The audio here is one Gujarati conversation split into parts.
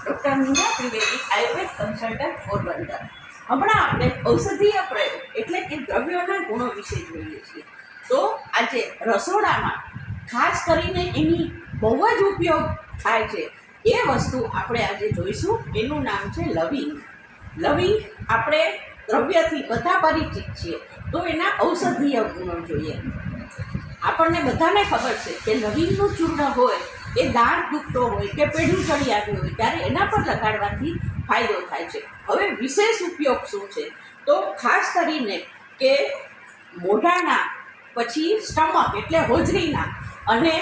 Doctor Meena Trivedi, Ayurveda consultant, Porbandar. હમણાં આપણે ઔષધીય પ્રયોગ એટલે કે દ્રવ્યોના ગુણો વિશે જોઈએ છીએ. તો આજે રસોડામાં ખાસ કરીને એની બહુ જ ઉપયોગ થાય છે એ વસ્તુ આપણે આજે જોઈશું. એનું નામ છે લવિંગ. લવિંગ આપણે દ્રવ્યથી બધા પરિચિત છીએ, તો એના ઔષધીય ગુણો જોઈએ. આપણને બધાને ખબર છે કે લવિંગનું ચૂર્ણ હોય એ દાળ દુખતો હોય કે પેઢું ચડી આવ્યું હોય ત્યારે એના પર લગાડવાથી ફાયદો થાય છે. હવે વિશેષ ઉપયોગ શું છે? તો ખાસ કરીને કે મોઢાના, પછી સ્ટમક એટલે હોજરીના અને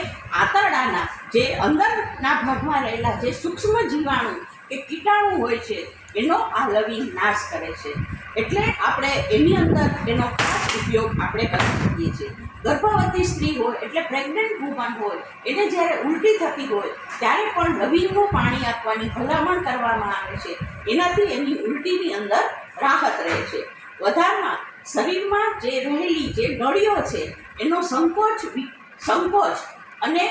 આંતરડાના જે અંદરના ભાગમાં રહેલા જે સૂક્ષ્મ જીવાણુ કે કીટાણુ હોય છે એનો આ લવિંગ નાશ કરે છે. એટલે આપણે એની અંદર એનો ખાસ ઉપયોગ આપણે કરી શકીએ છીએ. ગર્ભવતી સ્ત્રી હોય એટલે પ્રેગ્નન્ટ વુમન હોય એને જ્યારે ઉલટી થતી હોય ત્યારે પણ લવિંગનું પાણી આપવાની ભલામણ કરવામાં આવે છે. એનાથી એની ઉલટીની અંદર રાહત રહે છે. વધારમાં શરીરમાં જે રહેલી જે નળીઓ છે એનો સંકોચ અને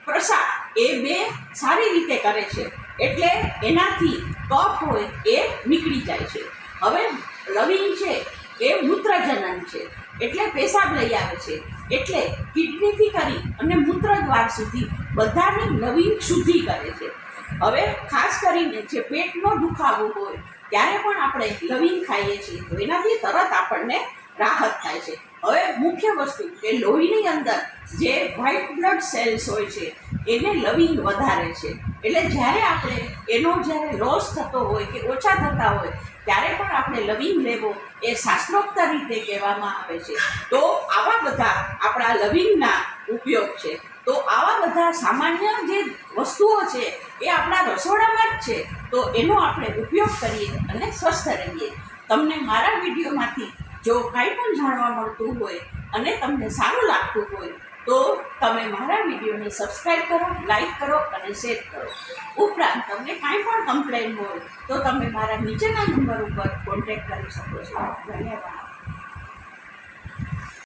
પ્રસાર એ બે સારી રીતે કરે છે. એટલે એનાથી કફ હોય એ નીકળી જાય છે. હવે લવિંગ છે એ મૂત્રજનન છે, એટલે પેશાબ લઈ આવે છે. એટલે કિડનીથી કરી અને મૂત્રદ્વાર સુધી બધાને લવિંગ શુદ્ધિ કરે છે. હવે ખાસ કરીને જે પેટનો દુખાવો હોય ત્યારે પણ આપણે લવિંગ ખાઈએ છીએ તો એનાથી તરત આપણને રાહત થાય છે. હવે મુખ્ય વસ્તુ કે લોહીની અંદર જે વ્હાઇટ બ્લડ સેલ્સ હોય છે એને લવિંગ વધારે છે. એટલે જ્યારે આપણે એનો જ્યારે લોસ થતો હોય કે ઓછા થતા હોય ત્યારે પણ આપણે લવિંગ લેવો એ શાસ્ત્રોક્ત રીતે કહેવામાં આવે છે. તો આવા બધા આપણા લવિંગના ઉપયોગ છે. તો આવા બધા સામાન્ય જે વસ્તુઓ છે એ આપણા રસોડામાં જ છે, તો એનો આપણે ઉપયોગ કરીએ અને સ્વસ્થ રહીએ. તમને મારા વિડીયોમાંથી જો કાંઈ પણ જાણવા મળતું હોય અને તમને સારું લાગતું હોય તો તમે મારા વિડીયોને સબસ્ક્રાઈબ કરો, લાઈક કરો અને શેર કરો. ઉપરાંત તમને કાંઈ પણ કમ્પ્લેન હોય તો તમે મારા નીચેના નંબર ઉપર કોન્ટેક્ટ કરી શકો છો. ધન્યવાદ.